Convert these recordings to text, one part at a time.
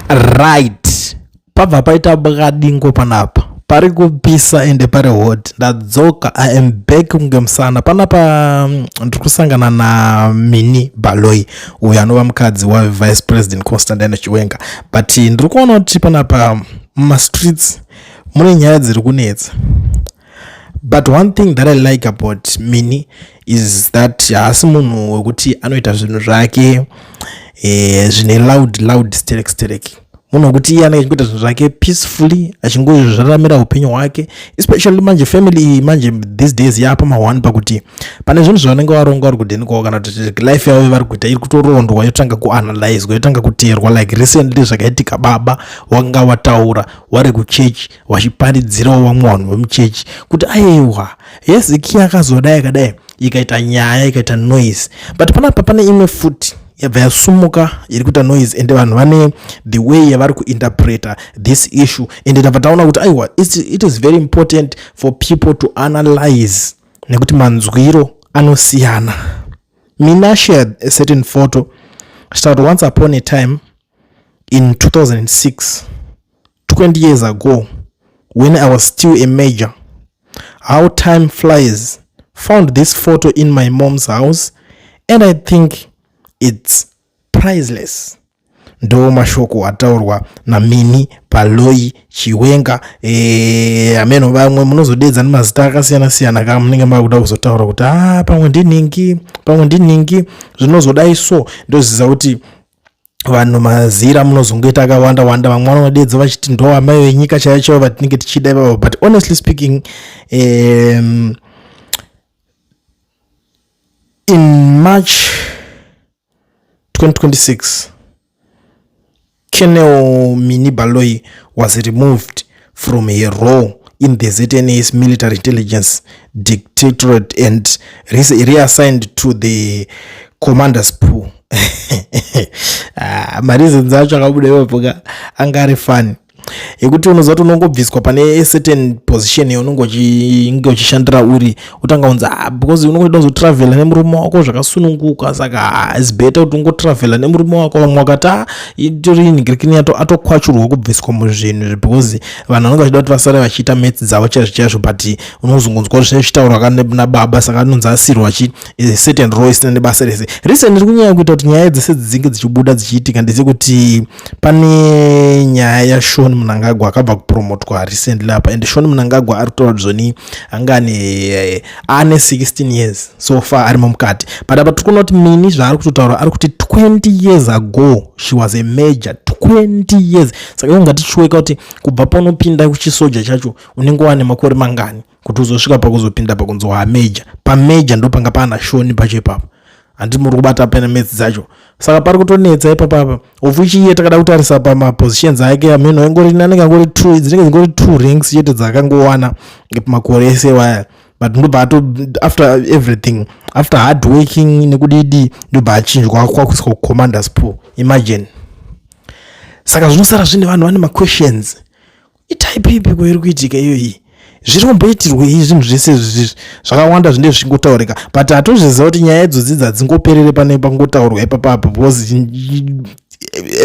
Right. Pava paita bgadingo panapa. Pari kupisa ende pari hot. Ndadzoka I am back kungemsana. Panapa ndikusangana na Mini Baloi. Uyu anova mukadzi wa Vice President Consultancy Chiwenga. But ndikuona kuti panapa streets mune nyaya dziri kunetsa. But one thing that I like about Mini is that haasi munhu wekuti anoita zvinhu zvake zvine loud stereki. Munhu wekuti iye anenge achikuita zvinhu zvake peacefully achingozviraramira upenyu hwake, especially manje family manje these days yapa ma1 pakuti pane zvinhu zvavanenge varonga vari kudhenikwa kana kuti life yavo vari kuita iri kutorondwa yotanga kuanalyze yotanga kuteerwa. Like recently zvakaitika baba wanga wataura wari kuchechi wachiparidzirawo vamwe vanhu vemuchechi kuti aiwa Hezekiya akazodai akadai ikaita nyaya ikaita noise. But panapa pane imwe futi yabva yasumuka iri kuita noise ende vanhu vane the way yavari kuinterpreta this issue ende tabva taona kuti aiwa it is very important for people to analyze nekuti manzwiro anosiyana. Mina shared a certain photo started once upon a time in 2006, 20 years ago, when I was still a major. How time flies. Found this photo in my mom's house and I think it's priceless. Ndo mashoko ataurwa na Mini Baloi Chiwenga ameno vamwe munozodedza nemazita akasiyana kama munenge makuda kuzotaura kuti pamwe ndiningi zvinozodai so ndoziza kuti vanhu mazira munozongoita akawanda vamwe vanodedza vachiti ndo amai venyika chaiyo vatinenge tichida ivavo. But honestly speaking, in March 2026, Colonel Mini Baloi was removed from a role in the ZNA's military intelligence dictatorate and reassigned to the commander's pool. Mareasons acho akabuda ipapo anga ari funny yekuti unozoti unongobviswa pane certain position yaunenge uchishandira uri utanga unza because unongoda kuzotravela nemurume wako zvakasununguka, saka it's better kuti ungotravela nemurume wako. Vamwe vakati itori ngirikini atokwachurwa kubviswa muzvinhu because vanhu vanenge vachida kuti vasare vachiita mates dzavo chaizvo but unozongonzwa kuti zvitaurwa nababa saka anonzi asirwa certain role isina nebasa rese. Recently kunyanya kuita kuti nyaya dzese dzinge dzichibuda dzichiitika ndezekuti pane nyaya yaShaun Mnangagwa akabva kupromotwa recently apa and Shaun Mnangagwa ari kutaura zvoni angane ane 16 years so far ari mukati. But apa tikuona kuti Mini zvaari kutotaura ari kuti 20 years ago she was a major. 20 years. Saka ungati chiweka kuti kubva panopinda kuchisoja chacho unenge wane makore mangani kuti uzosvika pakuzopinda pakunzwa major. Pa major ndo panga pana Shaun pacho ipapo. Andi muri kubata pena mates dzacho. Saka pari kutonetsa ipapa ofuchiye takada kutarisa pa ma positions ake ameno engori nanenge ngori 2 dzinenge ngori 2 ranks chete dzakangowana ngepamakore ese waya. But ndo bato after everything, after hard working nekudidi ndo bachinjwa kwakuiswa ku commander's pool. Imagine. Saka zvinosara zvine vanhu vane ma questions. Itype ipi kweri kuitika iyoyi. Zviri kumboitirwa izvi zvese zvakawanda zvine zvingotaurika but atozviziva kuti nyaya idzodzi dzingoperere pane pangotaurwa ipapo because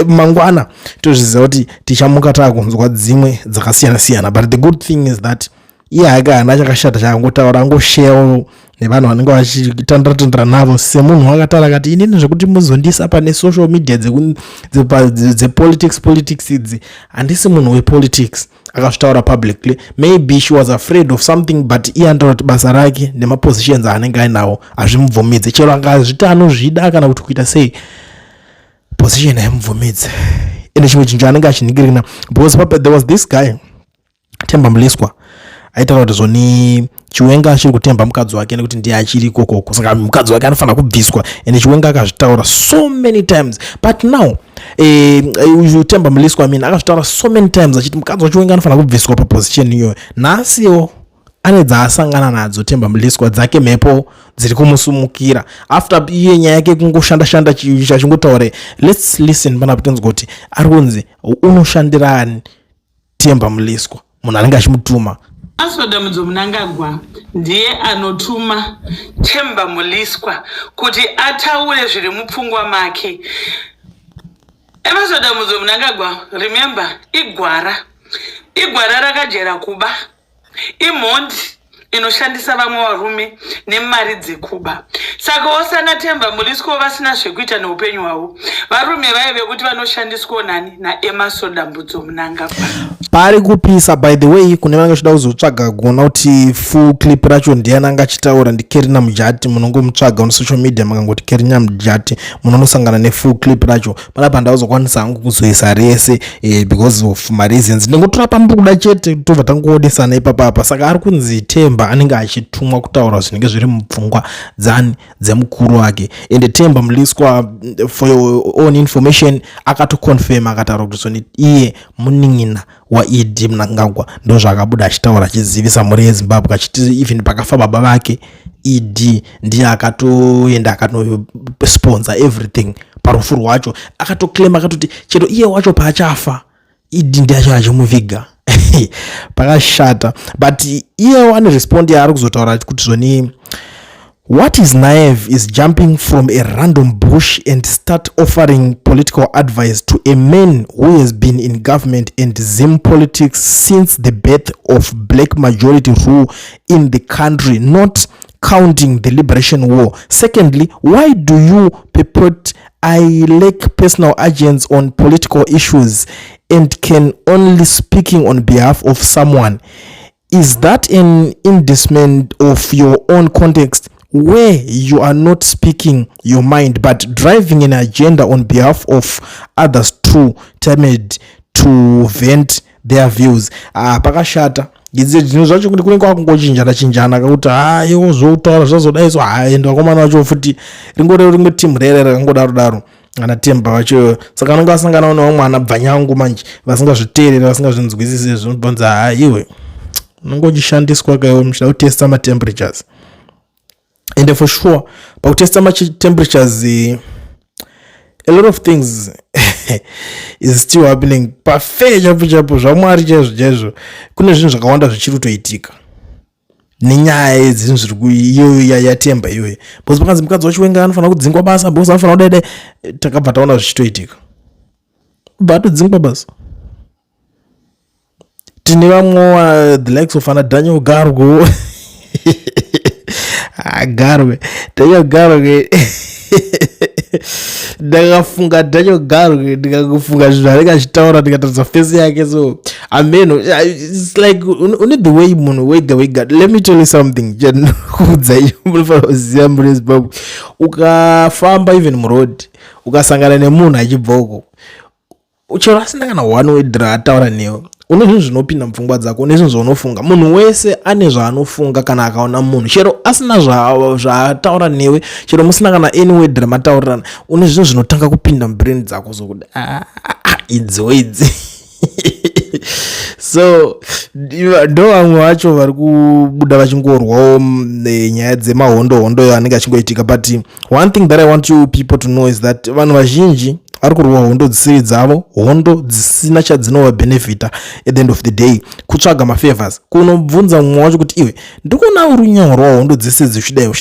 mangwana tozviziva kuti tichamuka takunzwa dzimwe dzakasiyana. But the good thing is that iye haana chakashata chaangotaura angoshare nevanhu vanenge vachitandara navo semunhu wakataura akati inini zvekuti muzondisa pane social media politics idzi handisi munhu wepolitics. Akazvitaura publicly. Maybe she was afraid of something but iye antaura kuti basa rake nemapositions aanenge ainawo hazvimubvumidze chero angazviti anozvida kana kuti kuita sei position haimubvumidze. Ende chimwe chinhu chaanenge achiningirina because there was this guy Temba Mliswa aitaura kuti zvoni Chiwenga achiri kutemba mukadzi wake nekuti ndiye achiri ikoko saka mukadzi wake anofanira kubviswa ende Chiwenga akazvitaura so many times. But now Temba Mliswa akazvitaura so many times achiti mukadzi waChiwenga anofanira kubviswa paposition iyoyo. Nhasiwo ane dzaasangana nadzo Temba Mliswa dzake mhepo dziri kumusumukira after iye nyaya yake kungoshanda chachingotaura. Let's listen panapa tonzwa kuti ari kunzi unoshandirani Temba Mliswa munhu anenge achimutuma. Asodamudzo Mnangagwa ndiye anotuma Temba Mliswa kuti ataure zviri mupfungwa make. Emasoda Mnangagwa, remember, igwara rakajera kuba, imondi inoshandisa vamwe varume nemari dzekuba. Saka osana Temba mulisiko vasina zvekuita neupenyu hwavo. Varume vaive kuti vanoshandiswa nani naEmasoda Mnangagwa. Pari kupisa. By the way, kune vanga chida kuzotsvaga kuona kuti full clip racho ndiani anga achitaura ndiKerina Mujati. Munongomutsvaga on social media makangoti Kerina Mujati, munonosangana ne full clip racho. Panapa ndazokwanisa hangu kuzoisa rese because of my reasons. Ndingotora pambuda chete tobva tangoodesana ipapa. Saka ari kunzi Temba anenge achitumwa kutaura zvinenge zviri mupfungwa dzemukuru wake. Ende Temba muliswa, for your own information, akatoconfirm akataura kuti iye muning'ina waED Mnangagwa. Ndo zvakabuda achitaura achizivisa mhuri yeZimbabwe achiti even pakafa baba vake ED ndiye akatoenda akatosponsor everything parufu rwacho. Akatoclaim akatoti chero iye wacho paachafa ED ndiye achimuviga. Pakashata. But iye one respond yaari kuzotaura kuti zvoni what is naive is jumping from a random bush and start offering political advice to a man who has been in government and Zim politics since the birth of black majority rule in the country, not counting the liberation war. Secondly, why do you purport I lack personal agents on political issues and can only speaking on behalf of someone? Is that an indictment of your own context, where you are not speaking your mind but driving an agenda on behalf of others too timid to vent their views? Pakashata. Zvinhu zvacho kuti kunenge kwakungochinjana kakuti iwo zvoutaura zvazodai so ende vakomana vacho futi rimwe timu rere rakangodaro ana Temba vacho. Saka anenge asangana nevamwe ana bvanyangu manje vasingazviteereri vasingazvinzwisisi zvinobvunza iwe unongochishandiswa kaiwe muchida kutesta matemperatures. And for sure, pakutesta temperatures, a lot of things is still happening. Pafe chapo zvamwari chaizvo kune zvinhu zvakawanda zvichiri kutoitika nenyaya yezvinhu zviri kuiyoyo yaTemba iyoyo. Because pakanzi mukadzi waChiwenga anofanira kudzingwa basa, because anofanira kudai takabva taona zvichitoitika batodzingwa basa. Tine vamwe the likes of ana Daniel Gargo Daniel Garwe ndakafunga Daniel Garwe ndikakufunga zvinhu anenge achitaura ndikataridza face yake. So amen, it's like only the way munhu wega. Let me tell you something, kudza munofanira kuziva muri weZimbabwe. Ukafamba even muroad ukasangana nemunhu achibvoko chero asina kana one wedra ataura newe, une zvinhu zvinopinda mupfungwa dzako, une zvinhu zvaunofunga. Munhu wese ane zvaanofunga kana akaona munhu, chero asina zvaataura newe, chero musina kana any word ramataurirana, une zvinhu zvinotanga kupinda mubrain dzako zokuti idzi so ndo vamwe vacho vari kubuda vachingorwawo nenyaya dzemahondo anenge achingoitika. But one thing that I want you people to know is that vanhu vazhinji ari kurwa hondo dzisiri dzavo, hondo dzisina chadzinova benefita at the end of the day, kutsvaga mafavors. Kunobvunza mumwe wacho kuti iwe ndikuona uri unyanyorwa hondo dzese zvichidai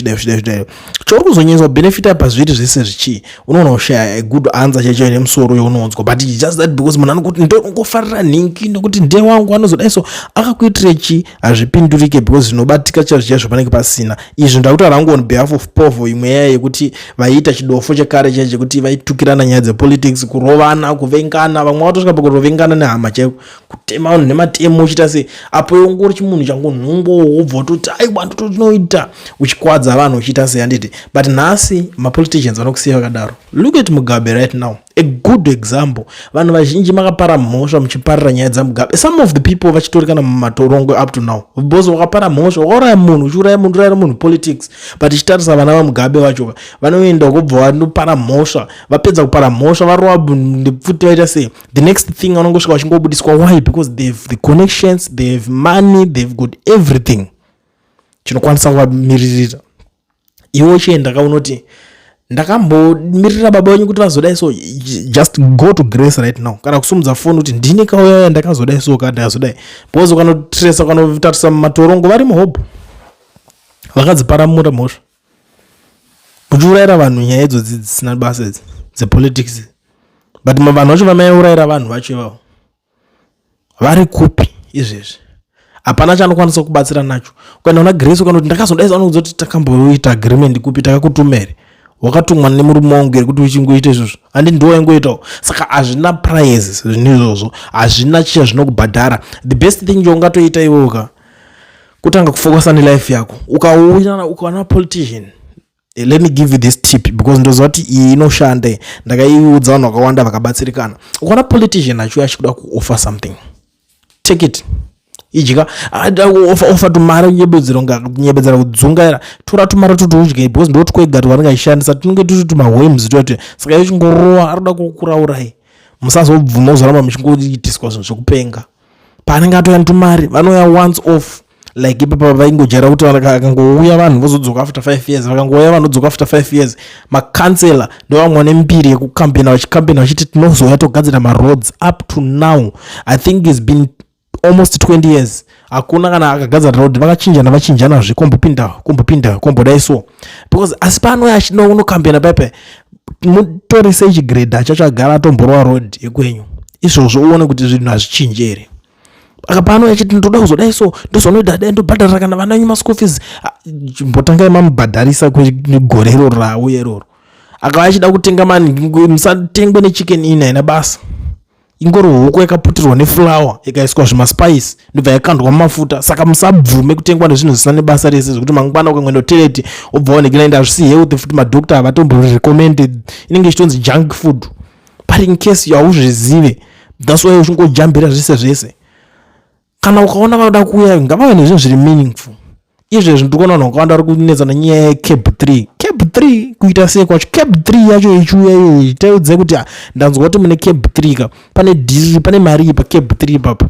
chori kuzonyanyisa benefita pazviri zvese zvichii, unoona ushaya a good answer chaicho nemusoro younonzwa. But just that because munhu anokuti ndongofarira nhingi nokuti ndiye wangu anozodai so akakuitire chi hazvipindurike because zvinobatika chaizvo panenge pasina. Izvi ndakutaura hangu on behalf of povo imwe yaya yekuti vaiita chidofo chekare chaicho kuti vaitukirana nyaya dzepolitics, kurovana, kuvengana, vamwe watosvika pakurovengana nehama chaiko, kutema vanhu nematemo uchita sei. Apo yongori chimunhu changu nhungo wobva utoti aiwa ndotinoita uchikwadza vanhu uchiita sei handiti. But nhasi mapoliticians vanokusiya vakadaro. Look at Mugabe right now, a good example. Vanhu vazhinji makapara mhosva muchiparira nyaya dzaMugabe. Some of the people vachitorikana mumatorongo up to now because wakapara mhosva, wakauraya munhu, uchiuraya munhu politics. But ichitarisa vana vaMugabe vacho vanoenda kubva vanopara mhosva, vapedza kupara mhosva varova ndepfuti vaita sei. The next thing vanongosvika vachingobudiswa. Why? Because they have the connections, they have money, they've got everything chinokwanisa kuvamiririra. Iwo chienda kaunoti ndakambomirira baba wenyu kuti vazodai so, just go to Grace right now kana kusumudza foni kuti ndini kauya ndakazodai so kana ndakazodai. Because ukanotresa ukanotarisa mumatorongo vari muhobo vakadziparamura mhosva uchiurayira vanhu nyaya idzo dzisina basa idzi dzepolitics. but vanhu vacho vamaurayira vanhu vacho ivavo vari kupi izvezvi? Hapana chaanokwanisa kubatsira nacho. Ukaenda una Grace ukanoti ndakazodaisa vanokuzoti takamboita agreement kupi takakutuma here, wakatumwa nemurume wangu here kuti uchingoita izvozvo, handi ndo waingoitawo. Saka hazvina prizes zvinhu izvozvo, hazvina chiya zvinokubhadhara. The best thing chaungatoita iwoka kutanga kufocusa nelife yako. Ukaona politician, let me give you this tip because ndoziva kuti iyi inoshanda, ndakaiudza vanhu vakawanda vakabatsirikana. Ukaona politician acho achikuda kuoffer something, take it. Ijika offer tumari nyebedzera kudzungaira, tora tumari tutudye because ndo twega twaringaishandisa, tinenge tuti tumahwems twete. Saka iyo chingorowa arikuda kukuraurai, musazobvuma kuzoramba muchingoitiswa zvinhu zvekupenga. Paanenge atoya tumari vanouya once off, like ipapa vaingojera kuti vakangouya vanhu vozodzoka after 5 years, vakangouya vanhu vodzoka after 5 years. Makansela ndovamwe nembiri yekukampena vachikampena vachiti tinozouya togadzira maroads. Up to now I think it's been almost 20 years hakuna kana akagadzira road, vachinjana zve kombodai so because asi pano unokampena pepe mutorise ichigrade chacho agara atomborwa road yekwenyu, izvozvo uone kuti zvinhu hazvichinje here. Akapano yachiti ndoda kuzodai so ndozonoita dai ndobhadharira kana vana venyu maschool fees, chimbotangai mamubhadharisa kwegore iroro rauye iroro. Akava achida kutenga mani, musatengwe nechicken ina ina basa, ingori huku yakaputirwa neflower ikaiswa zvimaspice ndobva yakandwa mumafuta. Saka musabvume kutengwa nezvinhu zvisina nebasa rese zvekuti mangwana ukangoenda toilet obva waonekera ende hazvisi healthy futi madhokta havatomborecommended, inenge ichitonzi junk food. But in case hauzvizive, that's why uchingojambira zvese. Kana ukaona vada kuuya ngavave nezvinhu zviri meaningful. Izvezvi ndikuona vanhu vakawanda vari kunetsa nanyaya yecab 3 kuita sei kwacho. Cab 3 yacho ichiuya iyoyi taudze kuti ndanzwa kuti mune cab 3 ka pane mari pacab 3 papa,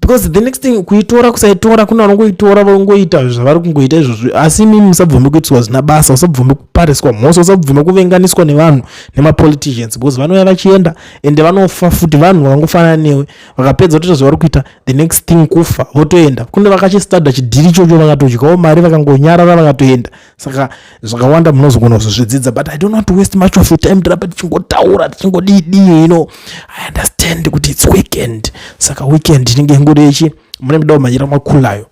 because the next thing kuitora kusaitora kuna vanongoitora vanongoita zvavari kungoita izvozvo. Asi mimi musabvume kuitiswa zvina basa, usabvume kupariswa mhosva, usabvume kuvenganiswa nevanhu nemapoliticians because vanouya vachienda ende vanofa futi. Vanhu vakangofanana newe vakapedza kutoita zvavari kuita, the next thing kufa votoenda. Kune vakachistadha chidhiri chocho vakatodyawo mari vakangonyarara vakatoenda. Saka zvakawanda munozogona kuzozvidzidza, but I don't want to waste much of your time tirapa tichingotaura tichingodii I understand kuti it's weekend. Saka weekend inenge ngori ichi mune mudawo manyira makulayo.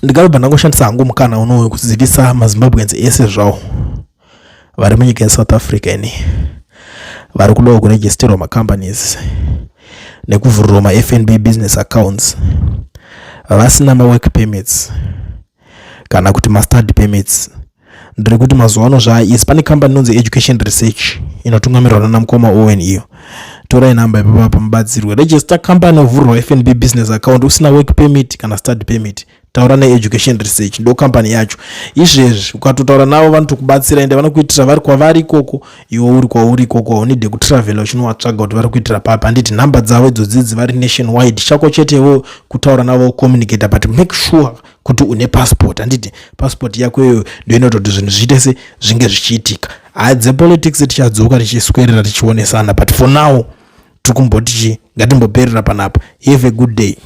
Ndikabva ndangoshandisa hangu mukana unowo kudzivisa maZimbabweans ese zvawo vari munyika yeSouth Africa ini vari kudawo kuregisterwa macompanies nekuvhurirwa maFNB business accounts vasina mawork permits kana kuti mastudy permits. Ndiri kuti mazuva ano zvaisi pane company inonzi Education Research inotungamirwa nanamukoma Owen. Iyo torai namba ipapa mubatsirwe, register company ovhurwa FNB business account usina work permit kana study permit, taura neEducation Research ndo company yacho. Izvezvi ukatotaura navo vanotokubatsira ende vanokuitira vari kwavari ikoko, iwe uri kwauri ikoko, haunide kutravel uchinovatsvaga kuti vari kuitira papa. Handiti nhamba dzavo idzodzi vari nationwide, chako chetewo kutaura navo communicate, but make sure kuti une passport. Handiti passport yako iyo ndio inoita kuti zvinhu zviite zvinge zvichiitika. Dzepolitics tichadzoka tichiswerera tichionesana, but for now tikumboti ngatimboperera panapa. Have a good day.